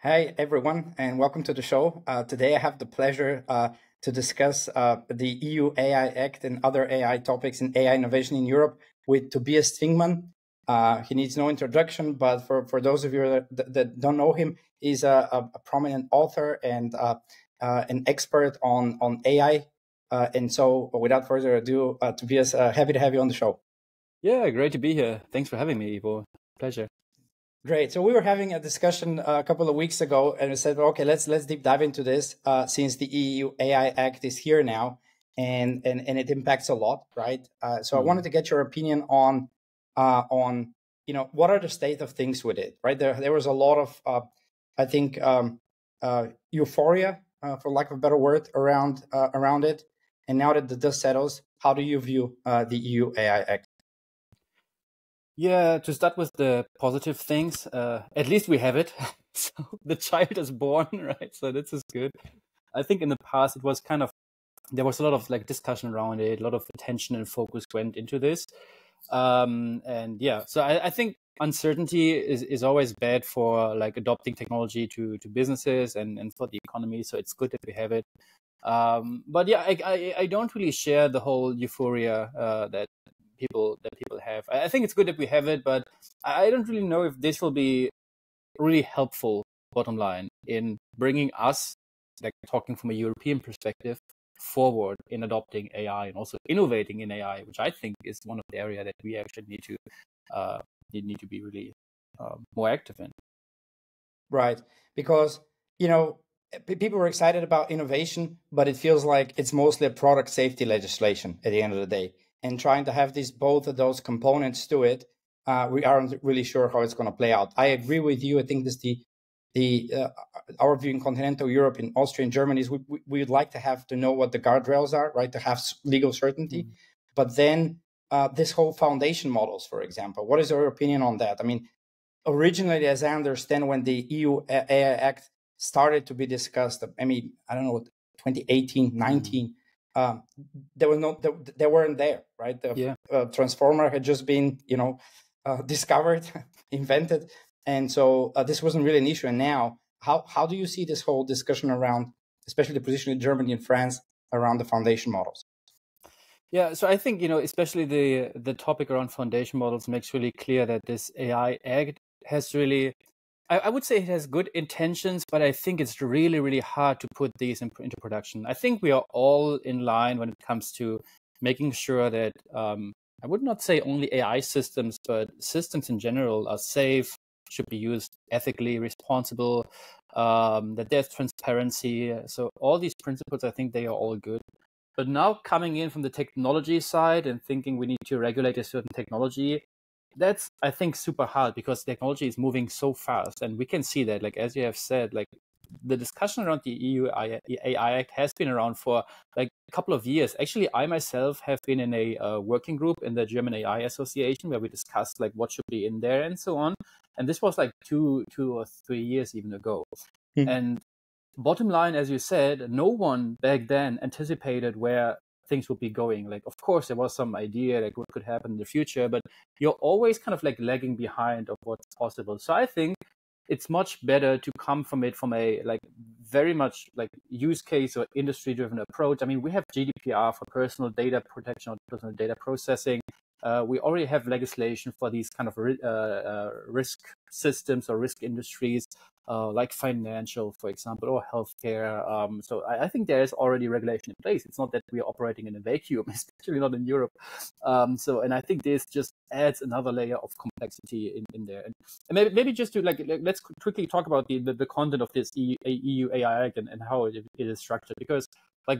Hi, everyone, and welcome to the show. Today, I have the pleasure to discuss the EU AI Act and other AI topics in AI innovation in Europe with Tobias Tvingman. He needs no introduction, but for those of you that don't know him, he's a prominent author and an expert on AI. And so, without further ado, Tobias, happy to have you on the show. Yeah, great to be here. Thanks for having me, Ivo. Pleasure. Great. So we were having a discussion a couple of weeks ago, and we said, okay, let's deep dive into this since the EU AI Act is here now, and it impacts a lot, right? So I wanted to get your opinion on what are the state of things with it, right? There was a lot of I think euphoria, for lack of a better word, around it, and now that the dust settles, how do you view the EU AI Act? Yeah, to start with the positive things, at least we have it. So the child is born, right? So this is good. I think in the past it was there was a lot of discussion around it, a lot of attention and focus went into this. And yeah, so I think uncertainty is always bad for adopting technology to businesses and for the economy. So it's good that we have it. But yeah, I don't really share the whole euphoria that people have. I think it's good that we have it, but I don't really know if this will be really helpful, bottom line, in bringing us, talking from a European perspective, forward in adopting AI and also innovating in AI, which I think is one of the areas that we actually need to be really more active in. Right, because people were excited about innovation, but it feels like it's mostly a product safety legislation at the end of the day. And trying to have both of those components to it, we aren't really sure how it's going to play out. I agree with you. I think this our view in continental Europe, in Austria and Germany, is we would like to know what the guardrails are, right? To have legal certainty. But then this whole foundation models, for example, what is your opinion on that? I mean, originally, as I understand, when the EU AI Act started to be discussed, I mean, I don't know, 2018, 19, they weren't there, right? The transformer had just been, discovered, invented. And so this wasn't really an issue. And now, how do you see this whole discussion around, especially the position of Germany and France around the foundation models? Yeah, so I think, especially the topic around foundation models makes really clear that this AI Act has really, I would say it has good intentions, but I think it's really, really hard to put these into production. I think we are all in line when it comes to making sure that, I would not say only AI systems, but systems in general are safe, should be used ethically, responsible, that there's transparency. So all these principles, I think they are all good. But now coming in from the technology side and thinking we need to regulate a certain technology, that's, I think, super hard because technology is moving so fast. And we can see that, as you have said, the discussion around the EU AI Act has been around for a couple of years. Actually, I myself have been in a working group in the German AI Association where we discussed what should be in there and so on. And this was 2 or 3 years even ago. And bottom line, as you said, no one back then anticipated where things would be going. Of course, there was some idea what could happen in the future, but you're always kind of lagging behind of what's possible. So I think it's much better to come from it from a very much use case or industry driven approach. I mean, we have GDPR for personal data protection or personal data processing. We already have legislation for these kind of risk systems or risk industries, like financial, for example, or healthcare. So I think there is already regulation in place. It's not that we are operating in a vacuum, especially not in Europe. And I think this just adds another layer of complexity in there. And maybe just to let's quickly talk about the content of this EU AI Act and how it is structured, because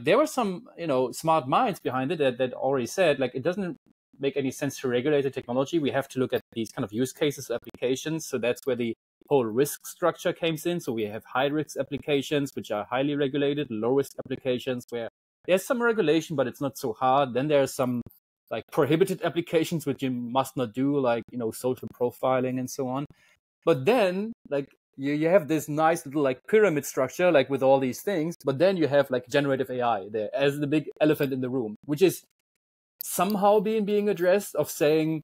there were some smart minds behind it that already said it doesn't make any sense to regulate the technology. We have to look at these kind of use cases, applications. So that's where the whole risk structure comes in. So we have high risk applications, which are highly regulated, low risk applications where there's some regulation, but it's not so hard. Then there's some prohibited applications, which you must not do, social profiling and so on. But then you have this nice little pyramid structure, with all these things, but then you have generative AI there as the big elephant in the room, which is somehow being addressed, of saying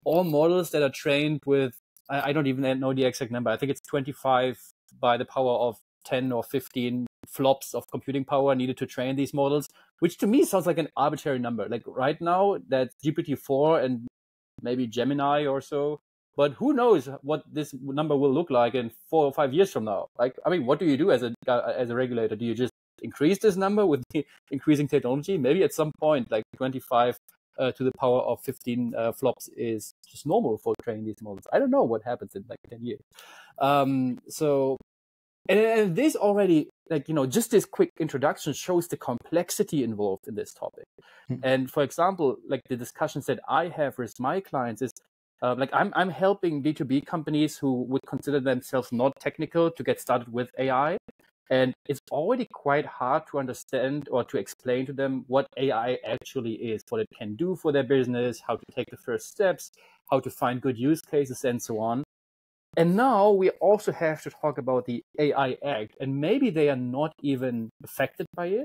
all models that are trained with, I don't even know the exact number. I think it's 25 by the power of 10 or 15 flops of computing power needed to train these models, which to me sounds like an arbitrary number. Like right now, that's GPT-4 and maybe Gemini or so. But who knows what this number will look like in 4 or 5 years from now? Like, I mean, what do you do as a regulator? Do you just increase this number with the increasing technology? Maybe at some point, like 25 to the power of 15 flops is just normal for training these models. I don't know what happens in like 10 years. And this already, like, just this quick introduction shows the complexity involved in this topic. And for example, like the discussions that I have with my clients is, like I'm helping B2B companies who would consider themselves not technical to get started with AI. And it's already quite hard to understand or to explain to them what AI actually is, what it can do for their business, how to take the first steps, how to find good use cases, and so on. And now we also have to talk about the AI Act, and maybe they are not even affected by it,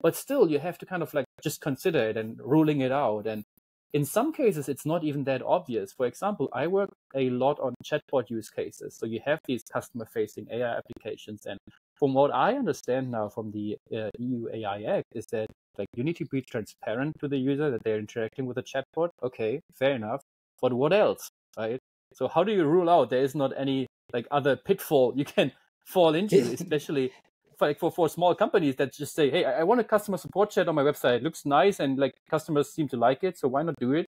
but still you have to kind of like just consider it and ruling it out. And in some cases, it's not even that obvious. For example, I work a lot on chatbot use cases. So you have these customer-facing AI applications. And from what I understand now from the EU AI Act is that like you need to be transparent to the user that they're interacting with a chatbot. Okay, fair enough. But what else, right? So how do you rule out there is not any like other pitfall you can fall into, especially for small companies that just say, hey, I want a customer support chat on my website. It looks nice and like customers seem to like it, so why not do it?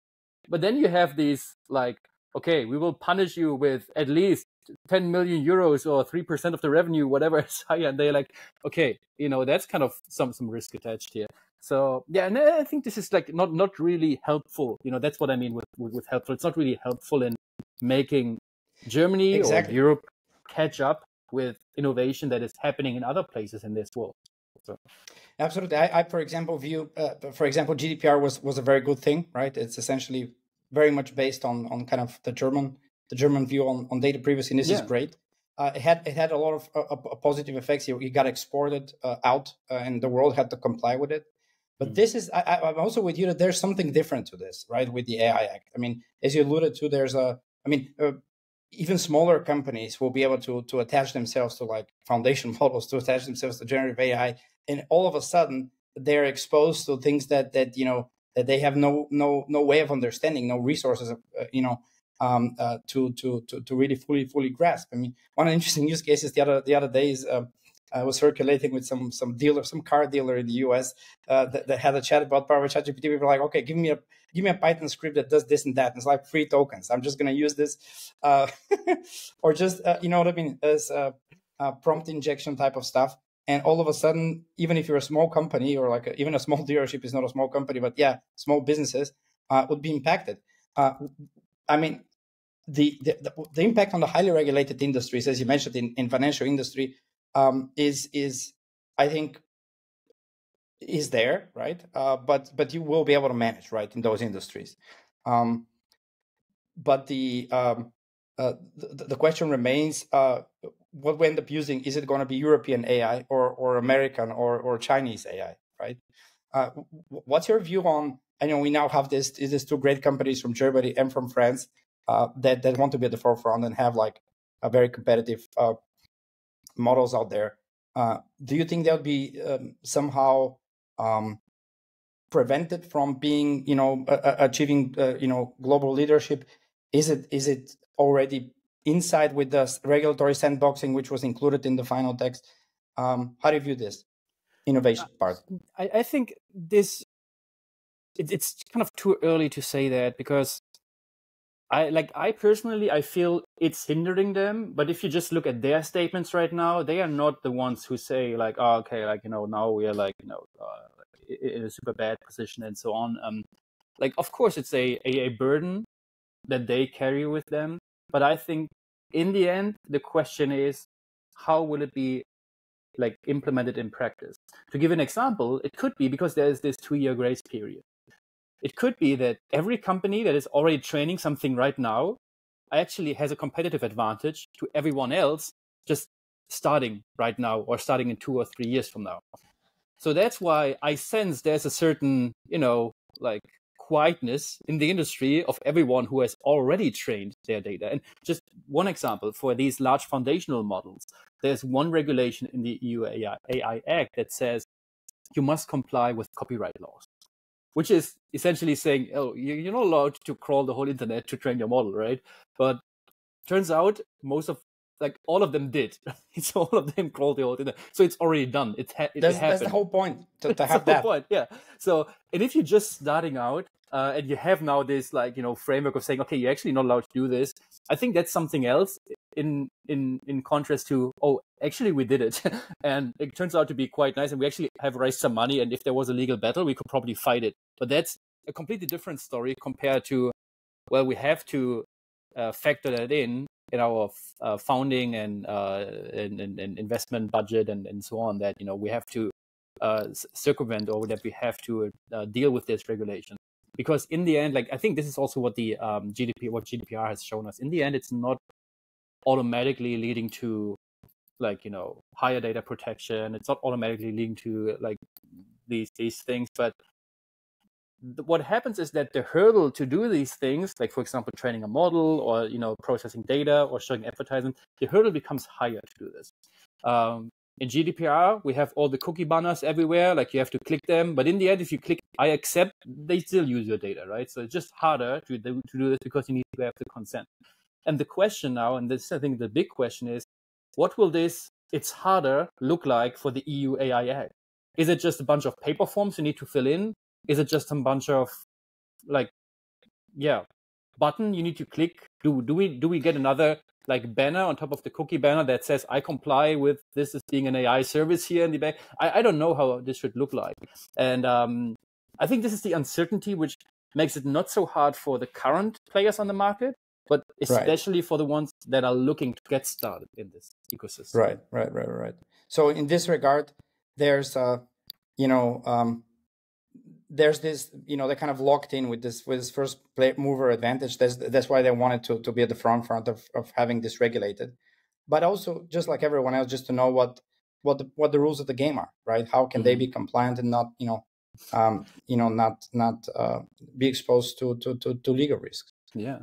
But then you have these like, okay, we will punish you with at least 10 million euros or 3% of the revenue, whatever is higher. And they're like, okay, that's kind of some risk attached here. So yeah, and I think this is like not really helpful. That's what I mean with helpful. It's not really helpful in making Germany or Europe catch up with innovation that is happening in other places in this world. So. Absolutely. I for example, view, GDPR was a very good thing, right? It's essentially very much based on kind of the German view on data privacy, and this is great. It had a lot of positive effects. You got exported out, and the world had to comply with it. But this is, I'm also with you that there's something different to this, right? With the AI Act. I mean, as you alluded to, even smaller companies will be able to attach themselves to like foundation models, to attach themselves to generative AI, and all of a sudden they're exposed to things that they have no way of understanding, no resources, to really fully grasp. I mean, one of the interesting use cases the other day is I was circulating with some car dealer in the US that had a chat about powered by ChatGPT. We were like, okay, give me a Python script that does this and that. And it's like 3 tokens. I'm just going to use this, or just as prompt injection type of stuff. And all of a sudden, even if you're a small company or like even a small dealership is not a small company, but yeah, small businesses would be impacted. I mean, the impact on the highly regulated industries, as you mentioned in financial industry, is I think is there, right? But you will be able to manage, right, in those industries. But the question remains, what we end up using, is it going to be European AI or American or Chinese AI, right? What's your view on, I know we now have these 2 great companies from Germany and from France that want to be at the forefront and have like a very competitive models out there. Do you think they'll be somehow prevented from being, achieving, global leadership? Is it already inside with the regulatory sandboxing, which was included in the final text? How do you view this innovation part? I think it's kind of too early to say that, because I personally, I feel it's hindering them. But if you just look at their statements right now, they are not the ones who say like, oh, okay, like, now we are like, in a super bad position and so on. Like, of course, it's a burden that they carry with them. But I think in the end, the question is, how will it be like implemented in practice? To give an example, it could be, because there's this 2-year grace period. It could be that every company that is already training something right now actually has a competitive advantage to everyone else just starting right now or starting in 2 or 3 years from now. So that's why I sense there's a certain, like quietness in the industry of everyone who has already trained their data. And just one example for these large foundational models, there's one regulation in the EU AI Act that says you must comply with copyright laws, which is essentially saying, oh, you're not allowed to crawl the whole internet to train your model, right? But turns out all of them did. So all of them crawled the whole internet. So it's already done. It happened. That's the whole point, to have that. Point, yeah. So, and if you're just starting out and you have now this framework of saying, okay, you're actually not allowed to do this, I think that's something else in contrast to, oh, actually we did it. And it turns out to be quite nice. And we actually have raised some money. And if there was a legal battle, we could probably fight it. But that's a completely different story compared to, well, we have to factor that in our founding and investment budget and so on, that we have to circumvent, or that we have to deal with this regulation. Because in the end, I think this is also what the GDPR has shown us. In the end, it's not automatically leading to higher data protection. It's not automatically leading to these things, but what happens is that the hurdle to do these things, like for example training a model or processing data or showing advertising, the hurdle becomes higher to do this. In GDPR, we have all the cookie banners everywhere, you have to click them, but in the end, if you click I accept, they still use your data, right? So it's just harder to do this because you need to have the consent. And the question now, and this I think the big question is, what will this "it's harder" look like for the EU AI Act? Is it just a bunch of paper forms you need to fill in? Is it just a bunch of button you need to click? Do we get another banner on top of the cookie banner that says I comply with this as being an AI service here in the back? I don't know how this should look like. And I think this is the uncertainty which makes it not so hard for the current players on the market, but especially for the ones that are looking to get started in this ecosystem. Right. So in this regard, there's there's this, they're kind of locked in with this first mover advantage. That's why they wanted to be at the front of having this regulated, but also just like everyone else, just to know what the rules of the game are, right? How can they be compliant and not not be exposed to legal risks? Yeah.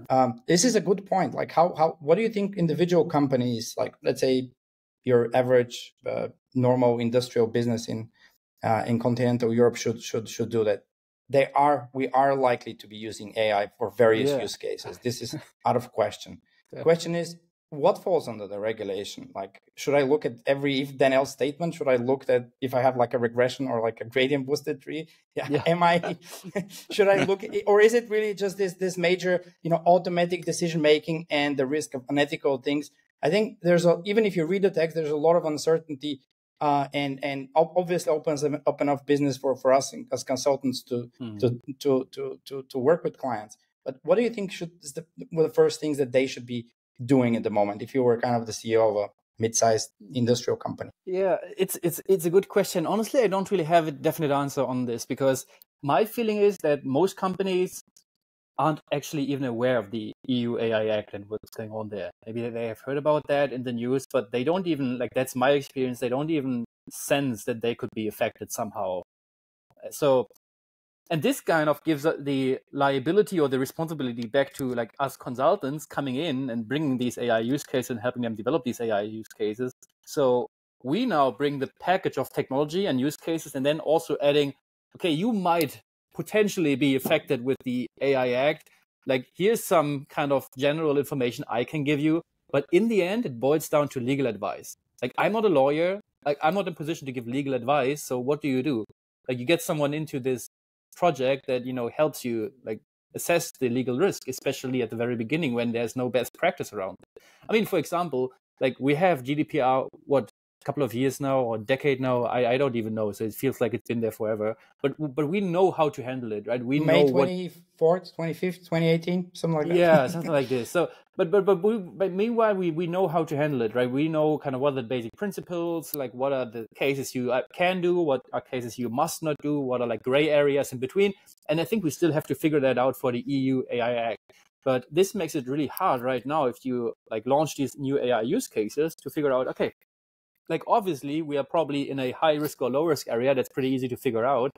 This is a good point. What do you think individual companies, let's say your average normal industrial business in continental Europe should do that? We are likely to be using AI for various use cases. This is out of question. The question is, what falls under the regulation? Should I look at every if then else statement? Should I look at if I have a regression or a gradient boosted tree? Am I should I look, or is it really just this major automatic decision making and the risk of unethical things? I think even if you read the text, there's a lot of uncertainty. And obviously open up business for us as consultants to work with clients. But what do you think is the first things that they should be doing at the moment, if you were kind of the CEO of a mid-sized industrial company? Yeah, it's a good question. Honestly, I don't really have a definite answer on this, because my feeling is that most companies aren't actually even aware of the EU AI Act and what's going on there. Maybe they have heard about that in the news, but they don't even, that's my experience, they don't even sense that they could be affected somehow. So, and this kind of gives the liability or the responsibility back to us consultants coming in and bringing these AI use cases and helping them develop these AI use cases. So we now bring the package of technology and use cases, and then also adding, okay, you might potentially be affected with the AI Act. Here's some kind of general information I can give you, but in the end, it boils down to legal advice. I'm not a lawyer. I'm not in a position to give legal advice. So what do? You get someone into this project that, helps you assess the legal risk, especially at the very beginning when there's no best practice around it. I mean, for example, we have GDPR, a couple of years now or a decade now, I don't even know, so it feels like it's been there forever, but we know how to handle it, right? We May know 24th, 25th, 2018, something like that. Yeah, something like this. So but meanwhile we know how to handle it, right? We know kind of what are the basic principles, what are the cases you can do, what are cases you must not do, what are gray areas in between, and I think we still have to figure that out for the EU AI Act. But this makes it really hard right now if you launch these new AI use cases to figure out, okay, obviously we are probably in a high risk or low risk area. That's pretty easy to figure out.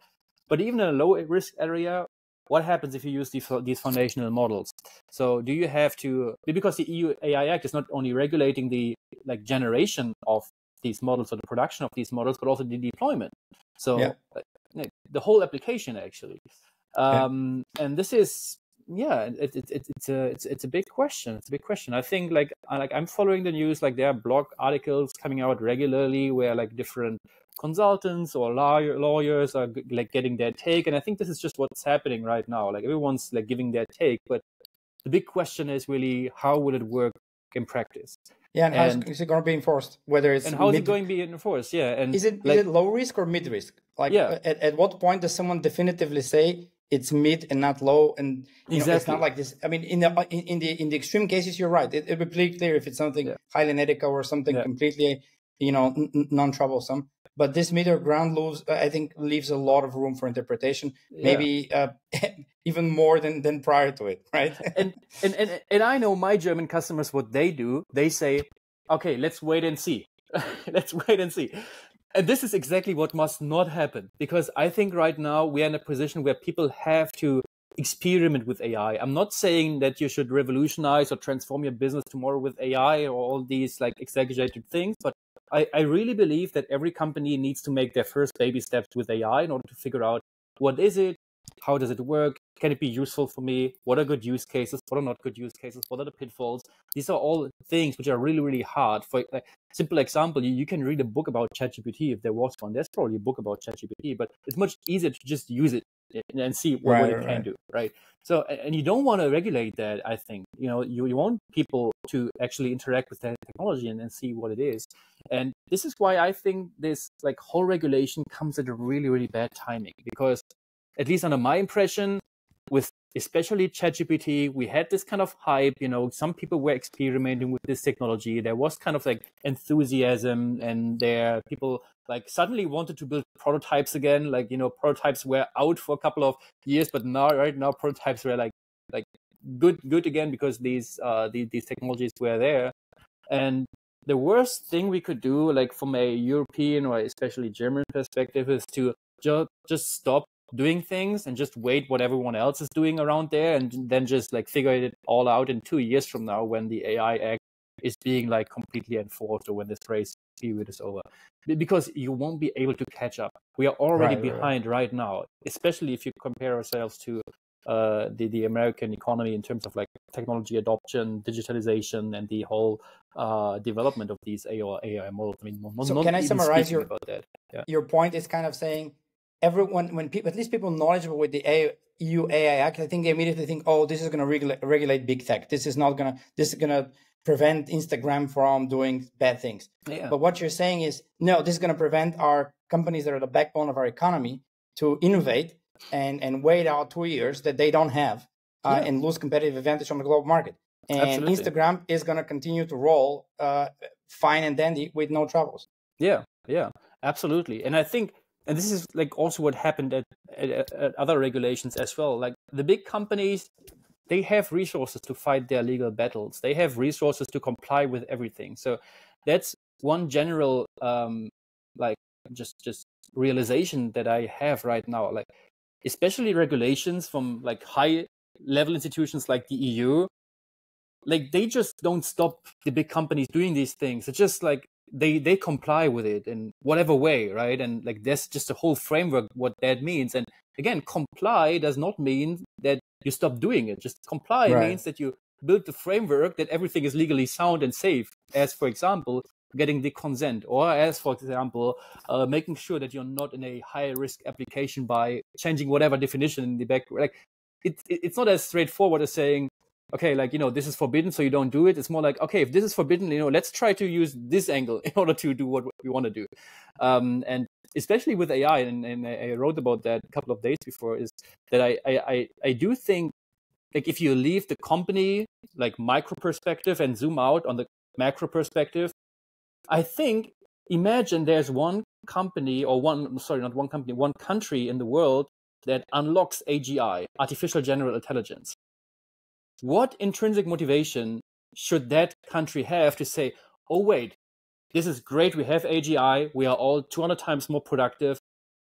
But even in a low risk area, what happens if you use these foundational models? So do you have to, because the EU AI Act is not only regulating the like generation of these models or the production of these models, but also the deployment. So the whole application actually. And this is, it's a big question. It's a big question. I think like I'm following the news, like there are blog articles coming out regularly where like different consultants or lawyers are like getting their take. And I think this is just what's happening right now. Like everyone's like giving their take, but the big question is really how will it work in practice? Yeah, and how is it going to be enforced? Whether it's how is it going to be enforced? Yeah, and is it low risk or mid risk? Like, at what point does someone definitively say it's mid and not low? And you know, it's not like this. I mean, in the extreme cases, you're right. It would be pretty clear if it's something highly unethical or something completely, you know, non-troublesome. But this middle ground leaves a lot of room for interpretation. Maybe even more than prior to it, right? and I know my German customers, what they do. They say, okay, let's wait and see. Let's wait and see. And this is exactly what must not happen, because I think right now we are in a position where people have to experiment with AI. I'm not saying that you should revolutionize or transform your business tomorrow with AI or all these like exaggerated things, but I really believe that every company needs to make their first baby steps with AI in order to figure out what is it, how does it work, can it be useful for me, what are good use cases, what are not good use cases, what are the pitfalls. These are all things which are really, really hard. For a simple example, you can read a book about ChatGPT if there was one. There's probably a book about ChatGPT, but it's much easier to just use it and see what it can do, right? So, and you don't want to regulate that, I think. You know, you want people to actually interact with that technology and see what it is. And this is why I think this like whole regulation comes at a really, really bad timing, because at least under my impression, with especially ChatGPT, we had this kind of hype, you know, some people were experimenting with this technology. There was kind of like enthusiasm, and there people like suddenly wanted to build prototypes again. Like, you know, prototypes were out for a couple of years, but right now prototypes were like good again, because these technologies were there. And the worst thing we could do, like from a European or especially German perspective, is to just stop doing things and just wait what everyone else is doing around there, and then just like figure it all out in 2 years from now when the AI Act is being like completely enforced, or when this grace period is over, because you won't be able to catch up. We are already behind right now, especially if you compare ourselves to the American economy in terms of like technology adoption, digitalization, and the whole development of these AI models. I mean, so can I summarize your point? Is kind of saying everyone, when people, at least people knowledgeable with the EU AI Act, I think they immediately think, oh, this is going to regulate big tech. This is going to prevent Instagram from doing bad things. Yeah. But what you're saying is, no, this is going to prevent our companies that are the backbone of our economy to innovate and wait out 2 years that they don't have and lose competitive advantage on the global market. And absolutely. Instagram is going to continue to roll fine and dandy with no troubles. Yeah, absolutely. And I think, and this is like also what happened at other regulations as well. Like the big companies, they have resources to fight their legal battles. They have resources to comply with everything. So that's one general like just realization that I have right now. Like especially regulations from like high level institutions like the EU, like they just don't stop the big companies doing these things. It's just like they comply with it in whatever way, right? And like there's just a whole framework what that means. And again, comply does not mean that you stop doing it. Just comply means that you build the framework that everything is legally sound and safe, as for example getting the consent, or as for example making sure that you're not in a high risk application by changing whatever definition in the back. Like it's not as straightforward as saying, okay, like, you know, this is forbidden, so you don't do it. It's more like, okay, if this is forbidden, you know, let's try to use this angle in order to do what we want to do. And especially with AI, and I wrote about that a couple of days before, is that I do think, like, if you leave the company, like, micro perspective and zoom out on the macro perspective, I think, imagine there's one company, or one country in the world that unlocks AGI, artificial general intelligence. What intrinsic motivation should that country have to say, oh, wait, this is great, we have AGI, we are all 200 times more productive,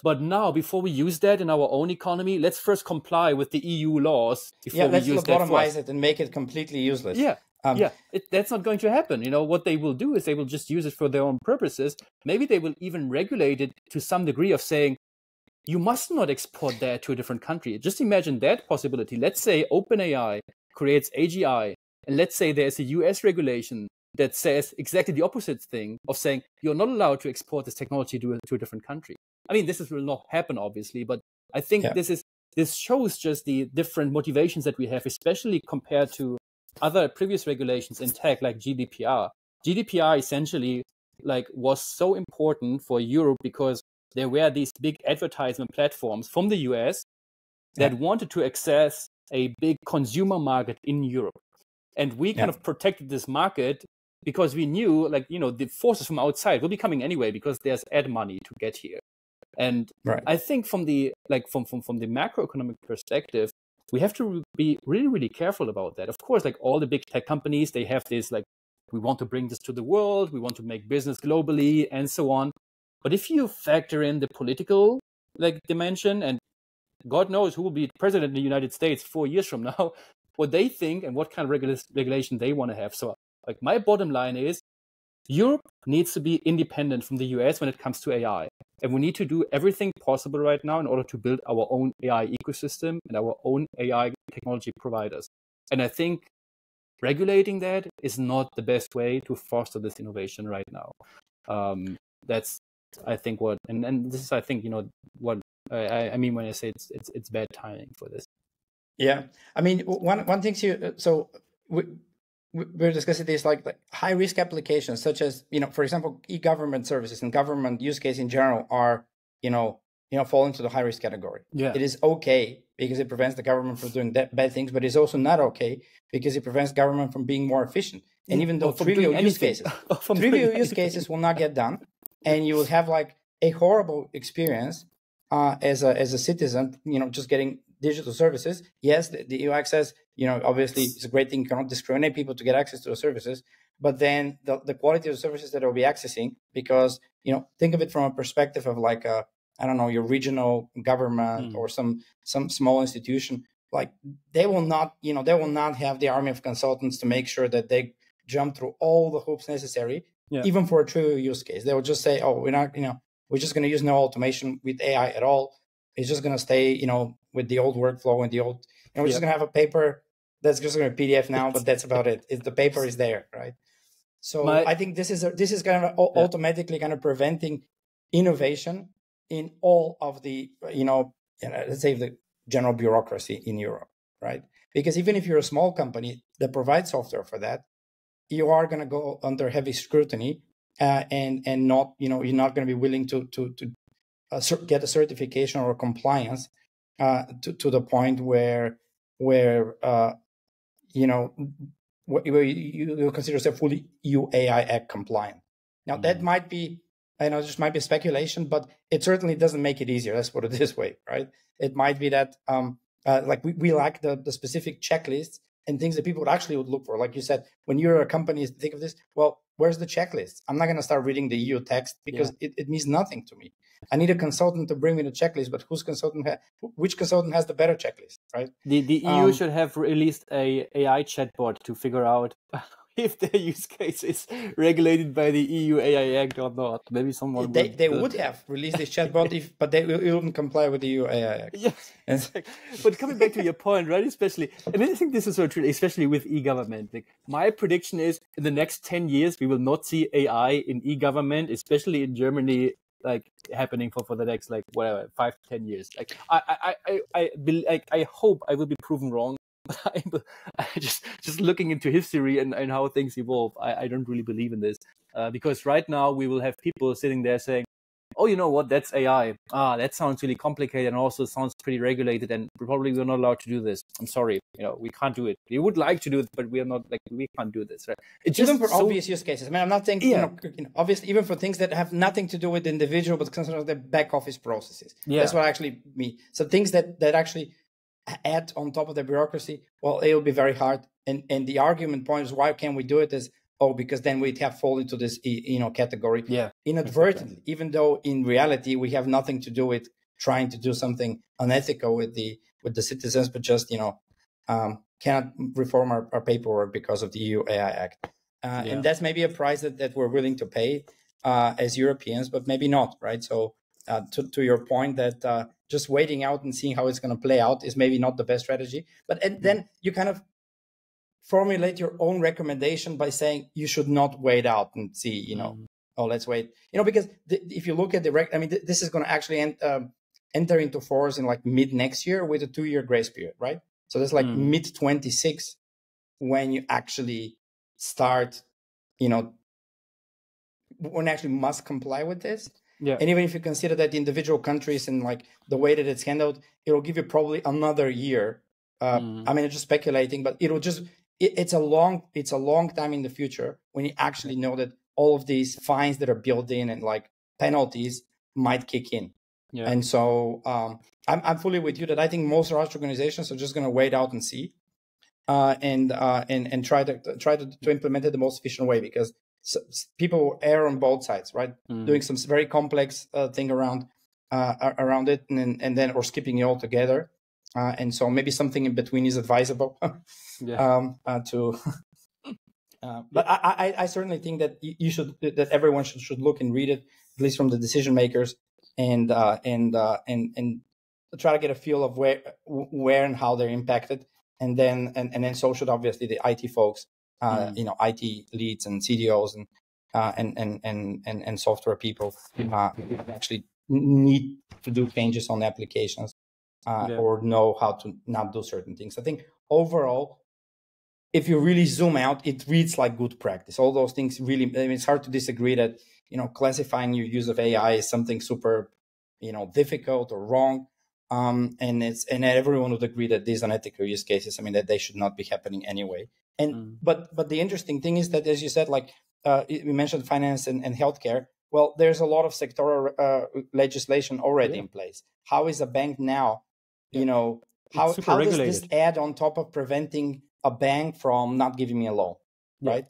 But now, before we use that in our own economy, let's first comply with the EU laws before we let's use that for us. lobotomize it and make it completely useless. That's not going to happen. What they will do is they will just use it for their own purposes. Maybe they will even regulate it to some degree of saying, you must not export that to a different country. Just imagine that possibility. Let's say OpenAI creates AGI, and let's say there's a US regulation that says exactly the opposite thing of saying you're not allowed to export this technology to a different country. I mean, will not happen, obviously, but I think this shows just the different motivations that we have, especially compared to other previous regulations in tech, like GDPR. GDPR essentially was so important for Europe because there were these big advertisement platforms from the US that wanted to access a big consumer market in Europe. And we kind of protected this market because we knew, the forces from outside will be coming anyway because there's ad money to get here. And I think from the from the macroeconomic perspective, we have to be really, really careful about that. Of course, all the big tech companies, they have this we want to bring this to the world, we want to make business globally, and so on. But if you factor in the political dimension, and God knows who will be president in the United States 4 years from now, what they think and what kind of regulation they want to have. So my bottom line is Europe needs to be independent from the US when it comes to AI. And we need to do everything possible right now in order to build our own AI ecosystem and our own AI technology providers. And I think regulating that is not the best way to foster this innovation right now. That's, I think, and this is, I think, what I mean when I say it's bad timing for this. Yeah, I mean, one thing we're discussing these high risk applications, such as for example, e-government services and government use case in general are fall into the high risk category. Yeah, it is okay because it prevents the government from doing bad things, but it's also not okay because it prevents government from being more efficient. And even though trivial use cases will not get done, and you will have a horrible experience as a citizen, just getting digital services. Yes, the EU access, obviously it's a great thing. You cannot discriminate people to get access to the services, but then the quality of the services that they'll be accessing, because, think of it from a perspective of your regional government or some small institution, they will not have the army of consultants to make sure that they jump through all the hoops necessary, even for a trivial use case. They will just say, oh, we're just going to use no automation with AI at all. It's just going to stay, with the old workflow and the old, we're just going to have a paper that's just going to be PDF now, but that's about it. The paper is there, right? So I think this is kind of automatically kind of preventing innovation in all of the, let's say the general bureaucracy in Europe, right? Because even if you're a small company that provides software for that, you are going to go under heavy scrutiny, and not, you're not going to be willing to get a certification or a compliance to the point where you consider yourself fully EU AI Act compliant. Now that might be, just might be speculation, but it certainly doesn't make it easier. Let's put it this way, right? It might be that we lack the specific checklists and things that people would look for. Like you said, when you're a company, think of this, well, where's the checklist? I'm not going to start reading the EU text because it means nothing to me. I need a consultant to bring me the checklist, but which consultant has the better checklist, right? The EU should have released a AI chatbot to figure out if their use case is regulated by the EU AI Act or not. Maybe someone they would have released this chatbot, but they wouldn't comply with the EU AI Act. Yes, but coming back to your point, right? Especially, and I think this is so true, especially with e-government. My prediction is in the next 10 years, we will not see AI in e-government, especially in Germany, happening for the next 5 to 10 years. I hope I will be proven wrong. But I just looking into history and how things evolve, I don't really believe in this, because right now we will have people sitting there saying, oh, you know what, that's AI. That sounds really complicated and also sounds pretty regulated, and probably we're not allowed to do this. I'm sorry, we can't do it. We would like to do it, but we are not, we can't do this, right? It's just even for obvious use cases. I mean, I'm not saying, obviously, even for things that have nothing to do with the individual, but consider the back office processes. That's what I actually mean. So things that actually add on top of the bureaucracy, well, it will be very hard. And the argument point is, why can't we do it? Is, oh, because then we'd have fall into this, category Yeah, inadvertently, exactly. even though in reality we have nothing to do with trying to do something unethical with the citizens, but just cannot reform our paperwork because of the EU AI Act, and that's maybe a price that we're willing to pay as Europeans, but maybe not, right? So to your point that just waiting out and seeing how it's going to play out is maybe not the best strategy, but then you kind of formulate your own recommendation by saying you should not wait out and see, oh, let's wait, because if you look at this is going to actually enter into force in like mid next year with a 2-year grace period, right? So that's like mid 26 when you actually start, when you actually must comply with this. Yeah. And even if you consider that the individual countries and like the way that it's handled, it'll give you probably another year. I mean, I'm just speculating, but it's a long time in the future when you actually know that all of these fines that are built in and like penalties might kick in. Yeah. And so I'm fully with you that I think most large organizations are just going to wait out and see, and try to implement it the most efficient way, because people err on both sides, right? Doing some very complex thing around it, and then or skipping it altogether. And so maybe something in between is advisable. But I certainly think that that everyone should look and read it, at least from the decision makers, and try to get a feel of where and how they're impacted, and then so should obviously the IT folks, IT leads and CDOs and software people actually need to do changes on applications. Or know how to not do certain things. I think overall, if you really zoom out, it reads like good practice. All those things really, it's hard to disagree that, classifying your use of AI is something super, difficult or wrong. And everyone would agree that these unethical use cases, that they should not be happening anyway. And, but the interesting thing is that, as you said, like you mentioned finance and healthcare, well, there's a lot of sectoral legislation already in place. How is a bank now? How does this add on top of preventing a bank from not giving me a loan, right?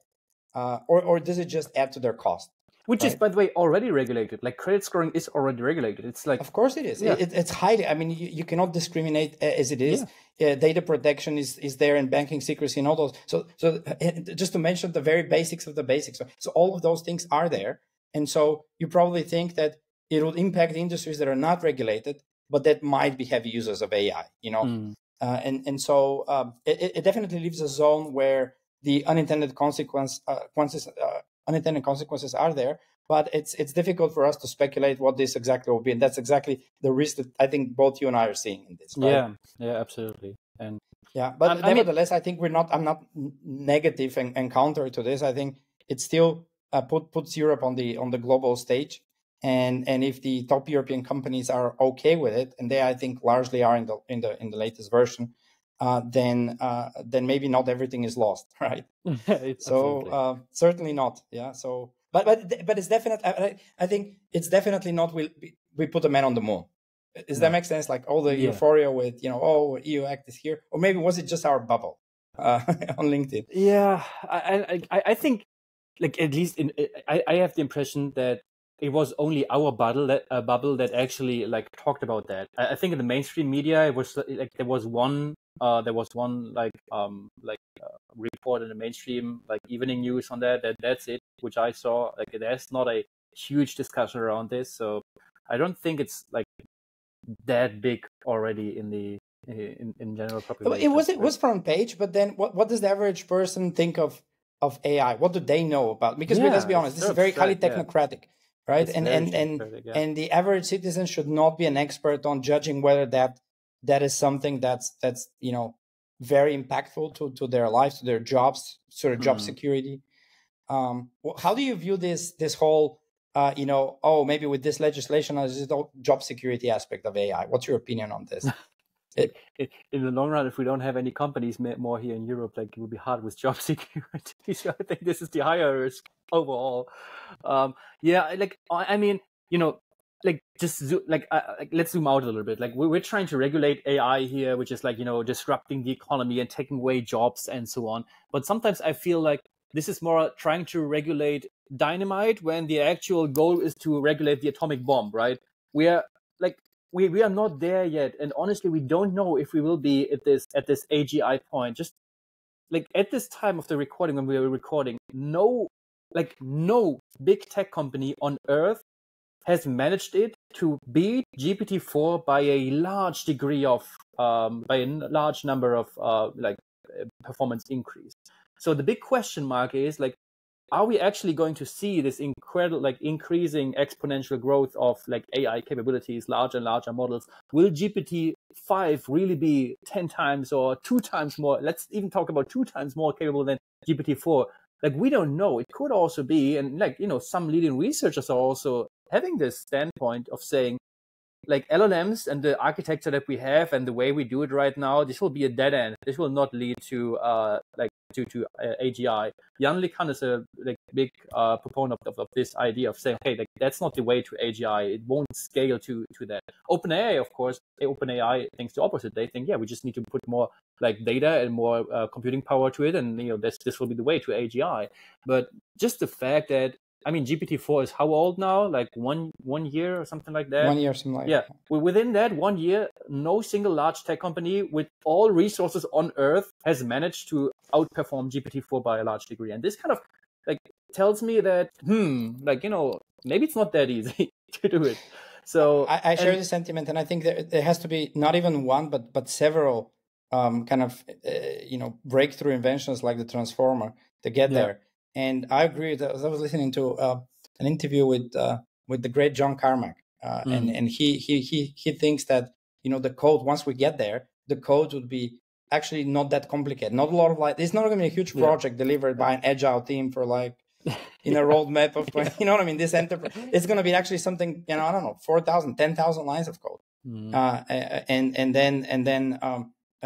Or does it just add to their cost? Which is, by the way, already regulated. Like credit scoring is already regulated. It's like, of course it is. Yeah. It's highly. You cannot discriminate as it is. Data protection is there, and banking secrecy and all those. So just to mention the very basics of the basics. So all of those things are there, and so you probably think that it will impact industries that are not regulated, but that might be heavy users of AI. And so it definitely leaves a zone where the unintended consequences are there, but it's difficult for us to speculate what this exactly will be, and that's exactly the risk that I think both you and I are seeing in this. Right? Yeah, absolutely. And but nevertheless, I think I'm not negative and counter to this. I think it still puts Europe on the global stage, and if the top European companies are okay with it, and they I think largely are in the latest version, then maybe not everything is lost, right? So certainly not. Yeah. So but it's definitely. I think it's definitely not. We put a man on the moon. Does that make sense? Like all the euphoria with EU Act is here, or maybe was it just our bubble on LinkedIn? Yeah, I think like at least I have the impression that it was only our bubble that actually like talked about that. I think in the mainstream media it was like there was one report in the mainstream like evening news on that's it, which I saw. Like there's not a huge discussion around this, so I don't think it's like that big already in general population. It was front page, but then what does the average person think of AI? What do they know about? Because let's be honest, this is very highly technocratic. Right. And the average citizen should not be an expert on judging whether that is something that's very impactful to their lives, to their jobs, sort of job security. How do you view this whole maybe with this legislation as the job security aspect of AI? What's your opinion on this? In the long run, if we don't have any companies more here in Europe, like it will be hard with job security. So I think this is the higher risk overall. Let's zoom out a little bit. Like we're trying to regulate AI here, which is like disrupting the economy and taking away jobs and so on. But sometimes I feel like this is more trying to regulate dynamite when the actual goal is to regulate the atomic bomb, right? We are like we are not there yet, and honestly, we don't know if we will be at this AGI point. Just like at this time of the recording, when we were recording, no big tech company on earth has managed it to beat GPT-4 by a large degree of by a large number of performance increase. So the big question mark is like, are we actually going to see this incredible, like increasing exponential growth of like AI capabilities, larger and larger models? Will GPT-5 really be 10 times or 2 times more? Let's even talk about 2 times more capable than GPT-4. Like, we don't know. It could also be, and like, you know, some leading researchers are also having this standpoint of saying, like, LLMs and the architecture that we have and the way we do it right now, this will be a dead end. This will not lead to AGI. Jan LeCun is a big proponent of this idea of saying, hey, like, that's not the way to AGI. It won't scale to that. OpenAI, of course, OpenAI thinks the opposite. They think, yeah, we just need to put more like data and more computing power to it, and you know, this will be the way to AGI. But just the fact that, I mean, GPT-4 is how old now? Like one year or something like that? 1 year, something like that. Yeah. Within that 1 year, no single large tech company with all resources on Earth has managed to outperform GPT-4 by a large degree. And this kind of like tells me that, like, you know, maybe it's not that easy to do it. So I share the sentiment, and I think there has to be not even one, but several kind of breakthrough inventions like the transformer to get there. And I agree that I was listening to an interview with the great John Carmack, and he thinks that, you know, the code, once we get there, the code would be actually not that complicated. Not a lot of it's not going to be a huge project delivered by an agile team for like in a roadmap of, you know what I mean? This enterprise, it's going to be actually something, you know, I don't know, 4,000, 10,000 lines of code, and then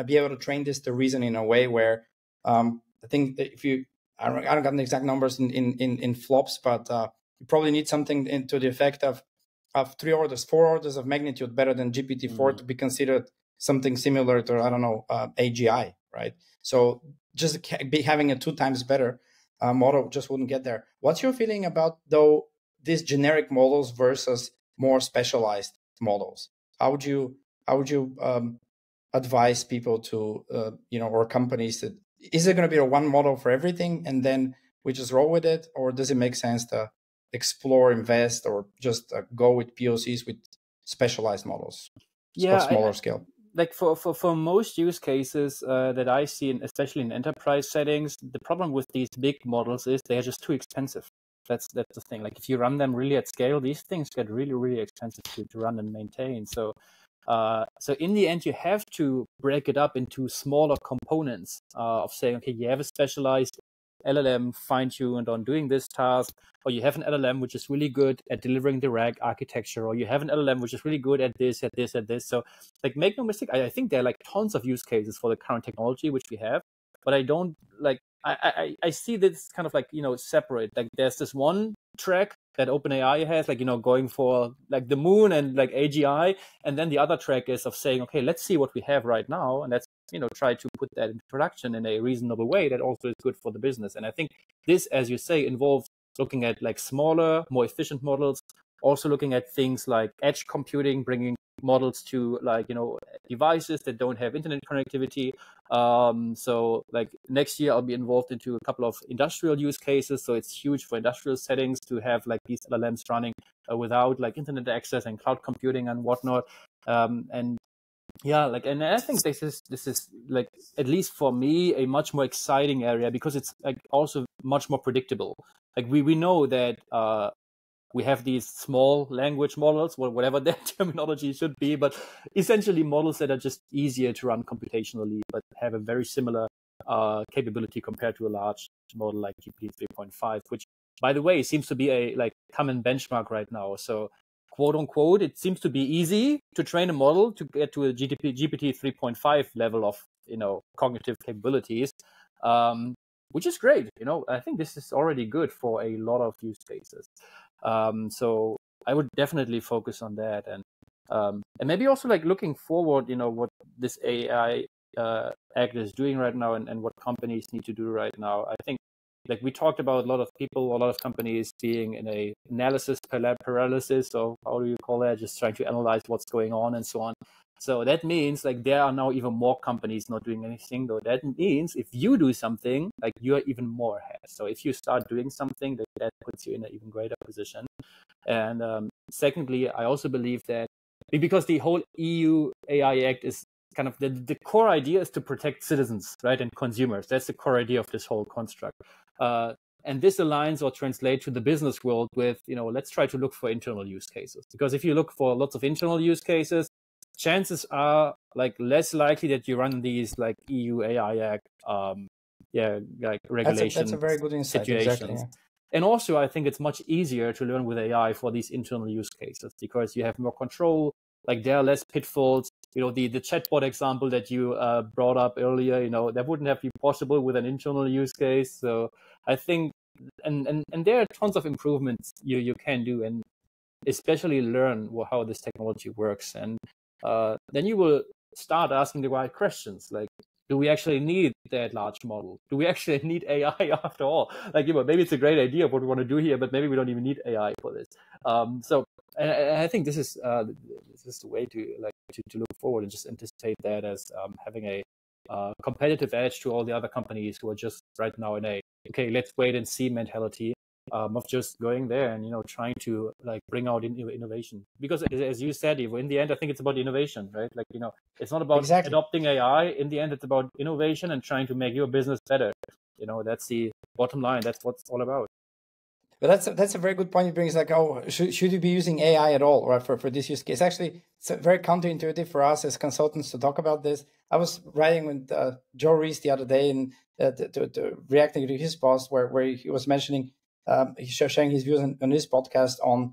be able to train this to reason in a way where I think that if you, I don't got the exact numbers in flops, but you probably need something into the effect of 4 orders of magnitude better than GPT-4 to be considered something similar to, I don't know, AGI, right? So just having a 2 times better model just wouldn't get there. What's your feeling about, though, these generic models versus more specialized models? How would you advise people to, or companies that, is it going to be a one model for everything and then we just roll with it? Or does it make sense to explore, invest, or just go with POCs with specialized models of smaller scale? Like for most use cases that I see, especially in enterprise settings, the problem with these big models is they're just too expensive. That's the thing. Like if you run them really at scale, these things get really, really expensive to run and maintain. So in the end, you have to break it up into smaller components of saying, okay, you have a specialized LLM fine-tuned on doing this task, or you have an LLM which is really good at delivering the RAG architecture, or you have an LLM which is really good at this, at this, at this. So like, make no mistake, I think there are like tons of use cases for the current technology which we have, but I don't like, I see this kind of like, you know, separate. Like there's this one track that OpenAI has, like, you know, going for like the moon and like AGI. And then the other track is of saying, okay, let's see what we have right now. And let's, you know, try to put that into production in a reasonable way that also is good for the business. And I think this, as you say, involves looking at like smaller, more efficient models, also looking at things like edge computing, bringing models to like, you know, devices that don't have internet connectivity. So like next year I'll be involved into a couple of industrial use cases. So it's huge for industrial settings to have like these LLMs running without like internet access and cloud computing and whatnot. And yeah, like, and I think this is like, at least for me, a much more exciting area because it's like also much more predictable. Like we know that we have these small language models, whatever their terminology should be, but essentially models that are just easier to run computationally, but have a very similar capability compared to a large model like GPT 3.5, which, by the way, seems to be a like common benchmark right now. So, quote unquote, it seems to be easy to train a model to get to a GPT 3.5 level of, you know, cognitive capabilities, which is great. You know, I think this is already good for a lot of use cases. So I would definitely focus on that, and maybe also like looking forward, you know, what this AI Act is doing right now, and what companies need to do right now. I think like we talked about, a lot of people, a lot of companies being in a analysis paralysis, or how do you call that? Just trying to analyze what's going on and so on. So that means like there are now even more companies not doing anything, though. That means if you do something, like you are even more ahead. So if you start doing something, that puts you in an even greater position. And secondly, I also believe that because the whole EU AI Act is kind of the core idea is to protect citizens, right, and consumers. That's the core idea of this whole construct. And this aligns or translates to the business world with, let's try to look for internal use cases. Because if you look for lots of internal use cases, chances are like less likely that you run these like EU AI Act, like regulation That's a very good insight. situations. Exactly. Yeah. And also, I think it's much easier to learn with AI for these internal use cases because you have more control. Like there are less pitfalls. The chatbot example that you brought up earlier, that wouldn't have been possible with an internal use case. So I think, and there are tons of improvements you can do, and especially learn how this technology works. And then you will start asking the right questions, like, do we actually need that large model? Do we actually need AI after all? Like, maybe it's a great idea of what we want to do here, but maybe we don't even need AI for this. So I think this is the way to look forward and just anticipate that as having a competitive edge to all the other companies who are just right now in a let's wait and see mentality of just going there and trying to like bring out innovation. Because as you said, Ivo, in the end, I think it's about innovation, right? Like it's not about adopting AI. In the end, it's about innovation and trying to make your business better. That's the bottom line. That's what it's all about. But that's a very good point. It brings like, should you be using AI at all, right, for this use case? Actually, it's very counterintuitive for us as consultants to talk about this. I was writing with Joe Reese the other day and to reacting to his post where he was mentioning, he's sharing his views on his podcast on,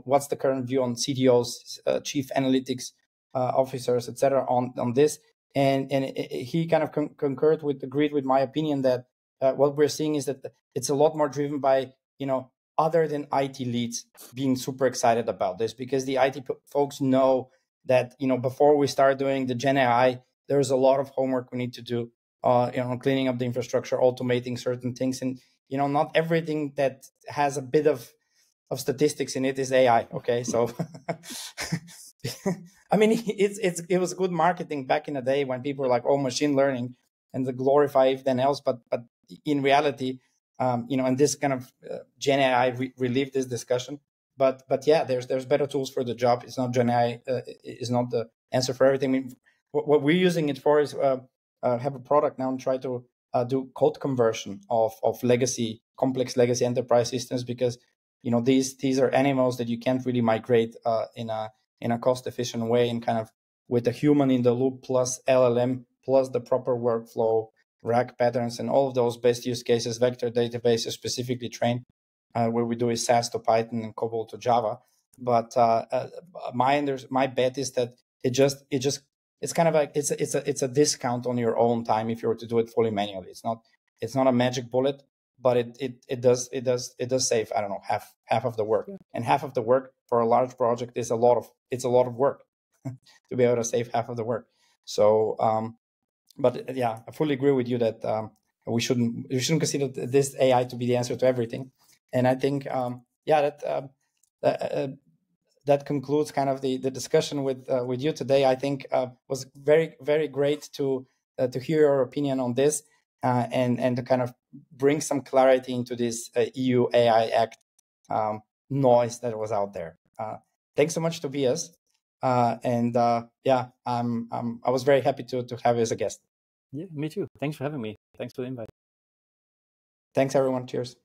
what's the current view on CDOs, chief analytics officers, etc. on this. And he kind of agreed with my opinion that what we're seeing is that it's a lot more driven by, other than IT leads being super excited about this, because the IT folks know that, before we start doing the Gen AI, there's a lot of homework we need to do, cleaning up the infrastructure, automating certain things. And, not everything that has a bit of statistics in it is AI. Okay. So, I mean, it was good marketing back in the day when people were like, oh, machine learning and the glorify everything else. But in reality, and this kind of Gen AI relieved this discussion. But yeah, there's better tools for the job. It's not Gen AI is not the answer for everything. I mean, what we're using it for is have a product now and try to do code conversion of complex legacy enterprise systems, because these are animals that you can't really migrate in a cost efficient way, and kind of with a human in the loop plus LLM plus the proper workflow, RAG patterns, and all of those best use cases, vector databases specifically trained, where we do is SAS to Python and COBOL to Java. But my bet is that it's kind of like it's a discount on your own time if you were to do it fully manually. It's not a magic bullet, but it does save, I don't know, half of the work. Yeah. And half of the work for a large project is a lot of work to be able to save half of the work. So but yeah, I fully agree with you that we shouldn't consider this AI to be the answer to everything. And I think that concludes kind of the discussion with you today. I think was very, very great to hear your opinion on this and to kind of bring some clarity into this EU AI Act noise that was out there. Thanks so much, Tobias. I was very happy to have you as a guest. Yeah, me too. Thanks for having me. Thanks for the invite. Thanks, everyone. Cheers.